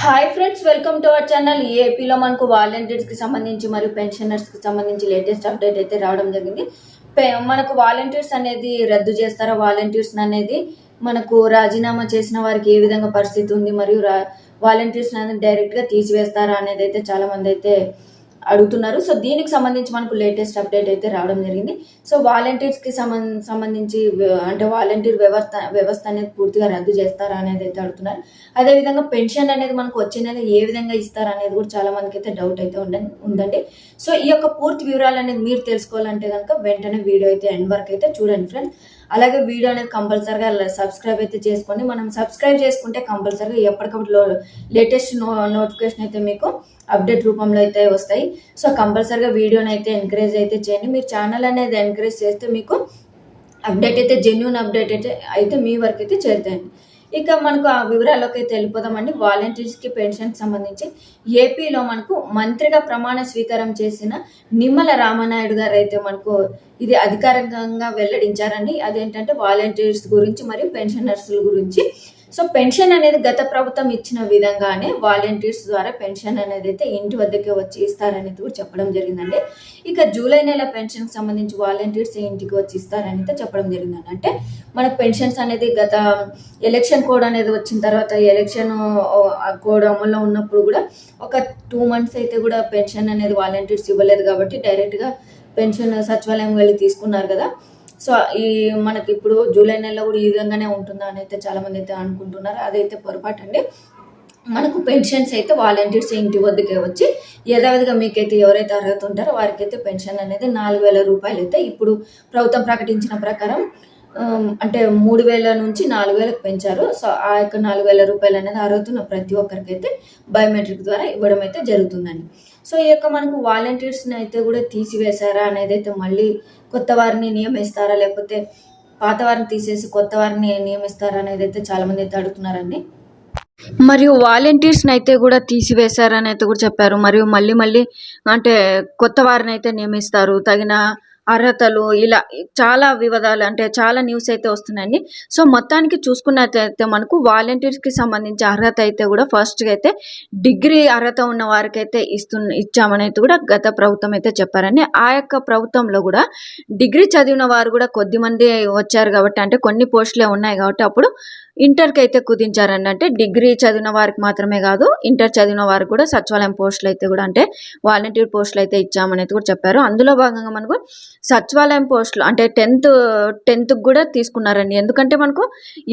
Hi friends, welcome to our channel. ఏపీలో మనకు వాలంటీర్స్కి సంబంధించి మరియు పెన్షనర్స్కి సంబంధించి లేటెస్ట్ అప్డేట్ అయితే రావడం జరిగింది. మనకు వాలంటీర్స్ అనేది రద్దు చేస్తారా, వాలంటీర్స్ అనేది మనకు రాజీనామా చేసిన వారికి ఏ విధంగా పరిస్థితి ఉంది, మరియు వాలంటీర్స్ అనేది డైరెక్ట్గా తీసివేస్తారా అనేది అయితే చాలామంది అయితే అడుగుతున్నారు. సో దీనికి సంబంధించి మనకు లేటెస్ట్ అప్డేట్ అయితే రావడం జరిగింది. సో వాలంటీర్స్కి సంబంధించి అంటే వాలంటీర్ వ్యవస్థ అనేది పూర్తిగా రద్దు చేస్తారా అనేది అయితే అడుగుతున్నారు. అదేవిధంగా పెన్షన్ అనేది మనకు వచ్చే నెల ఏ విధంగా ఇస్తారా అనేది కూడా చాలా మందికి అయితే డౌట్ అయితే ఉందండి. సో ఈ యొక్క పూర్తి వివరాలు అనేది మీరు తెలుసుకోవాలంటే కనుక వెంటనే వీడియో అయితే ఎండ్ వరకు అయితే చూడండి ఫ్రెండ్స్. అలాగే వీడియో అనేది కంపల్సరీగా సబ్స్క్రైబ్ అయితే చేసుకోండి. మనం సబ్స్క్రైబ్ చేసుకుంటే కంపల్సరీగా ఎప్పటికప్పుడు లేటెస్ట్ నోటిఫికేషన్ అయితే మీకు అప్డేట్ రూపంలో అయితే వస్తాయి. సో కంపల్సరీగా వీడియోని అయితే ఎంకరేజ్ అయితే చేయండి. మీరు ఛానల్ అనేది ఎంకరేజ్ చేస్తే మీకు అప్డేట్ అయితే జెన్యూన్ అప్డేట్ అయితే మీ వరకు అయితే చేరుతాయండి. ఇక మనకు ఆ వివరాల్లోకి అయితే వెళ్ళిపోదామండి. వాలంటీర్స్కి పెన్షన్కి సంబంధించి ఏపీలో మనకు మంత్రిగా ప్రమాణ స్వీకారం చేసిన నిమ్మల రామనాయుడు గారు అయితే మనకు ఇది అధికారికంగా వెల్లడించారండి. అదేంటంటే వాలంటీర్స్ గురించి మరియు పెన్షనర్స్ల గురించి. సో పెన్షన్ అనేది గత ప్రభుత్వం ఇచ్చిన విధంగానే వాలంటీర్స్ ద్వారా పెన్షన్ అనేది అయితే ఇంటి వద్దకే వచ్చి ఇస్తారనేది కూడా చెప్పడం జరిగిందండి. ఇక జూలై నెల పెన్షన్కి సంబంధించి వాలంటీర్స్ ఇంటికి వచ్చి ఇస్తారని అయితే చెప్పడం జరిగిందండి. అంటే మనకు పెన్షన్స్ అనేది గత ఎలక్షన్ కోడ్ అనేది వచ్చిన తర్వాత ఎలక్షన్ కోడ్ అమల్లో ఉన్నప్పుడు కూడా ఒక 2 months అయితే కూడా పెన్షన్ అనేది వాలంటీర్స్ ఇవ్వలేదు కాబట్టి డైరెక్ట్గా పెన్షన్ సచివాలయం వెళ్ళి తీసుకున్నారు కదా. సో ఈ మనకి ఇప్పుడు జూలై నెలలో కూడా ఈ విధంగానే ఉంటుందా అని అయితే చాలామంది అయితే అనుకుంటున్నారు. అదైతే పొరపాటు అండి. మనకు పెన్షన్స్ అయితే వాలంటీర్స్ ఇంటి వద్దకే వచ్చి యథావిధిగా మీకైతే ఎవరైతే అర్హత ఉంటారో వారికైతే పెన్షన్ అనేది 4,000 రూపాయలు అయితే ఇప్పుడు ప్రభుత్వం ప్రకటించిన ప్రకారం అంటే 3,000 నుంచి 4,000కు పెంచారు. సో ఆ యొక్క 4,000 రూపాయలు అనేది అర్హత ఉన్న ప్రతి ఒక్కరికైతే బయోమెట్రిక్ ద్వారా ఇవ్వడం అయితే జరుగుతుందండి. సో ఈ యొక్క మనకు వాలంటీర్స్ని అయితే కూడా తీసివేశారా అనేది అయితే మళ్ళీ కొత్త వారిని నియమిస్తారా, లేకపోతే పాత వారిని తీసేసి కొత్త వారిని నియమిస్తారా అనేది అయితే చాలామంది అయితే అడుగుతున్నారండి. మరియు వాలంటీర్స్ని అయితే కూడా తీసివేశారని అయితే కూడా చెప్పారు. మరియు మళ్ళీ అంటే కొత్త వారిని అయితే నియమిస్తారు, తగిన అర్హతలు ఇలా చాలా వివాదాలు అంటే చాలా న్యూస్ అయితే వస్తున్నాయండి. సో మొత్తానికి చూసుకున్నట్లయితే మనకు వాలంటీర్స్కి సంబంధించి అర్హత అయితే కూడా ఫస్ట్గా అయితే డిగ్రీ అర్హత ఉన్న వారికి అయితే ఇచ్చామని అయితే కూడా గత ప్రభుత్వం అయితే చెప్పారండి. ఆ యొక్క ప్రభుత్వంలో కూడా డిగ్రీ చదివిన వారు కూడా కొద్దిమంది వచ్చారు కాబట్టి, అంటే కొన్ని పోస్టులే ఉన్నాయి కాబట్టి అప్పుడు ఇంటర్కి అయితే కుదించారండి. అంటే డిగ్రీ చదివిన వారికి మాత్రమే కాదు, ఇంటర్ చదివిన వారికి కూడా సచివాలయం పోస్టులు అయితే కూడా అంటే వాలంటీర్ పోస్టులు అయితే ఇచ్చామని అయితే కూడా చెప్పారు. అందులో భాగంగా మనకు సచివాలయం పోస్టులు అంటే 10th కూడా తీసుకున్నారండి. ఎందుకంటే మనకు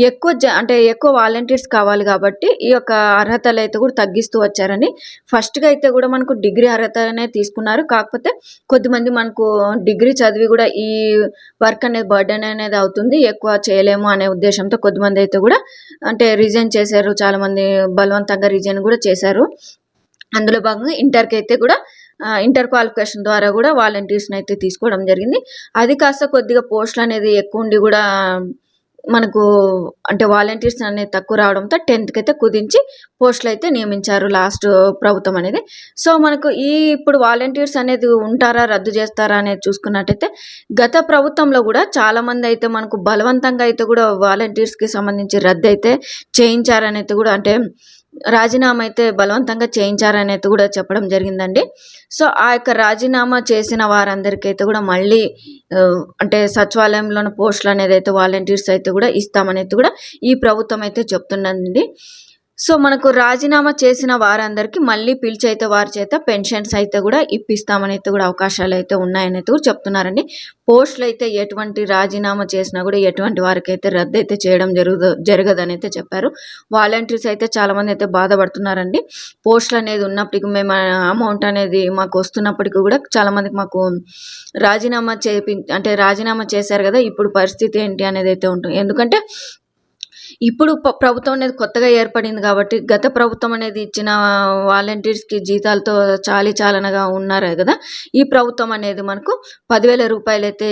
ఎక్కువ వాలంటీర్స్ కావాలి కాబట్టి ఈ యొక్క అర్హతలు అయితే కూడా తగ్గిస్తూ వచ్చారండి. ఫస్ట్గా అయితే కూడా మనకు డిగ్రీ అర్హతనే తీసుకున్నారు. కాకపోతే కొద్దిమంది మనకు డిగ్రీ చదివి కూడా ఈ వర్క్ అనేది బర్డెన్ అనేది అవుతుంది, ఎక్కువ చేయలేము అనే ఉద్దేశంతో కొద్దిమంది అయితే కూడా అంటే రిజైన్ చేశారు. చాలామంది బలవంతంగా రిజైన్ కూడా చేశారు. అందులో భాగంగా ఇంటర్కి అయితే కూడా ఇంటర్ క్వాలిఫికేషన్ ద్వారా కూడా వాలంటీర్స్ని అయితే తీసుకోవడం జరిగింది. అది కాస్త కొద్దిగా పోస్టులు అనేది ఎక్కువ ఉండి కూడా మనకు అంటే వాలంటీర్స్ అనేది తక్కువ రావడంతో 10th అయితే కుదించి పోస్టులు అయితే నియమించారు లాస్ట్ ప్రభుత్వం అనేది. సో మనకు ఇప్పుడు వాలంటీర్స్ అనేది ఉంటారా, రద్దు చేస్తారా అనేది చూసుకున్నట్టయితే గత ప్రభుత్వంలో కూడా చాలామంది అయితే మనకు బలవంతంగా అయితే కూడా వాలంటీర్స్కి సంబంధించి రద్దు అయితే చేయించారని అయితే కూడా అంటే రాజీనామా అయితే బలవంతంగా చేయించారని అయితే కూడా చెప్పడం జరిగిందండి. సో ఆ యొక్క రాజీనామా చేసిన వారందరికీ అయితే కూడా మళ్ళీ అంటే సచివాలయంలోని పోస్టులు అనేది అయితే వాలంటీర్స్ అయితే కూడా ఇస్తామని అయితే కూడా ఈ ప్రభుత్వం అయితే చెప్తున్నదండి. సో మనకు రాజీనామా చేసిన వారందరికీ మళ్ళీ పిలిచి అయితే వారి చేత పెన్షన్స్ అయితే కూడా ఇప్పిస్తామని అయితే కూడా అవకాశాలు అయితే ఉన్నాయని అయితే కూడా చెప్తున్నారండి. పోస్టులు అయితే ఎటువంటి రాజీనామా చేసినా కూడా ఎటువంటి వారికి అయితే రద్దు అయితే చేయడం జరగదని అయితే చెప్పారు. వాలంటీర్స్ అయితే చాలామంది అయితే బాధపడుతున్నారండి. పోస్టులు అనేది ఉన్నప్పటికీ మేము అమౌంట్ అనేది మాకు వస్తున్నప్పటికీ కూడా చాలామందికి మాకు రాజీనామా చేశారు కదా, ఇప్పుడు పరిస్థితి ఏంటి అనేది అయితే ఉంటుంది. ఎందుకంటే ఇప్పుడు ప్రభుత్వం అనేది కొత్తగా ఏర్పడింది కాబట్టి గత ప్రభుత్వం అనేది ఇచ్చిన వాలంటీర్స్కి జీతాలతో చాలనగా ఉన్నారు కదా. ఈ ప్రభుత్వం అనేది మనకు 10,000 రూపాయలు అయితే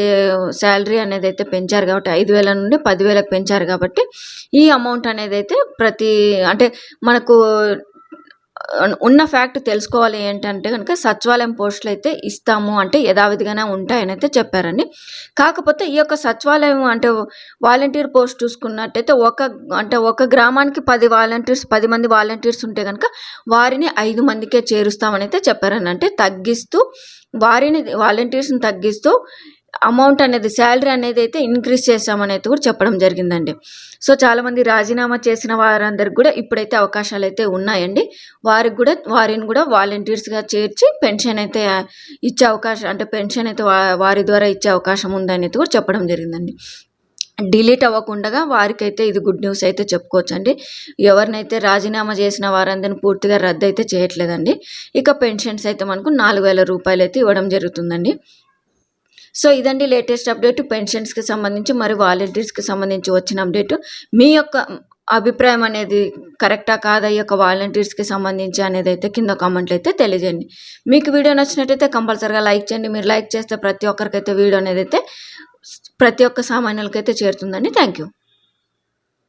శాలరీ అనేది అయితే పెంచారు కాబట్టి 5,000 నుండి 10,000కు పెంచారు కాబట్టి ఈ అమౌంట్ అనేది అయితే అంటే మనకు ఉన్న ఫ్యాక్ట్ తెలుసుకోవాలి ఏంటంటే కనుక సచివాలయం పోస్టులు అయితే ఇస్తాము అంటే యథావిధిగానే ఉంటాయని అయితే చెప్పారండి. కాకపోతే ఈ యొక్క సచివాలయం అంటే వాలంటీర్ పోస్ట్ చూసుకున్నట్టయితే ఒక గ్రామానికి 10 మంది వాలంటీర్స్ ఉంటే కనుక వారిని 5 మందికే చేరుస్తామని అయితే చెప్పారని. అంటే తగ్గిస్తూ వాలంటీర్స్ని తగ్గిస్తూ అమౌంట్ అనేది శాలరీ అనేది అయితే ఇంక్రీజ్ చేస్తామని అయితే కూడా చెప్పడం జరిగిందండి. సో చాలామంది రాజీనామా చేసిన వారందరికి కూడా ఇప్పుడైతే అవకాశాలు అయితే ఉన్నాయండి. వారిని కూడా వాలంటీర్స్గా చేర్చి పెన్షన్ అయితే ఇచ్చే అవకాశం, అంటే పెన్షన్ అయితే వారి ద్వారా ఇచ్చే అవకాశం ఉందని అయితే కూడా చెప్పడం జరిగిందండి. డిలీట్ అవ్వకుండా వారికైతే ఇది గుడ్ న్యూస్ అయితే చెప్పుకోవచ్చండి. ఎవరినైతే రాజీనామా చేసిన వారందరిని పూర్తిగా రద్దు అయితే చేయట్లేదండి. ఇక పెన్షన్స్ అయితే మనకు 4,000 రూపాయలు అయితే ఇవ్వడం జరుగుతుందండి. సో ఇదండి లేటెస్ట్ అప్డేట్ పెన్షన్స్కి సంబంధించి మరియు వాలంటీర్స్కి సంబంధించి వచ్చిన అప్డేట్. మీ యొక్క అభిప్రాయం అనేది కరెక్టా కాదా ఈ యొక్క వాలంటీర్స్కి సంబంధించి అనేది అయితే కింద కామెంట్లు అయితే తెలియజేయండి. మీకు వీడియో నచ్చినట్టయితే కంపల్సరీగా లైక్ చేయండి. మీరు లైక్ చేస్తే ప్రతి ఒక్కరికైతే వీడియో అనేది అయితే ప్రతి ఒక్క సామాన్యులకైతే చేరుతుందండి. Thank you.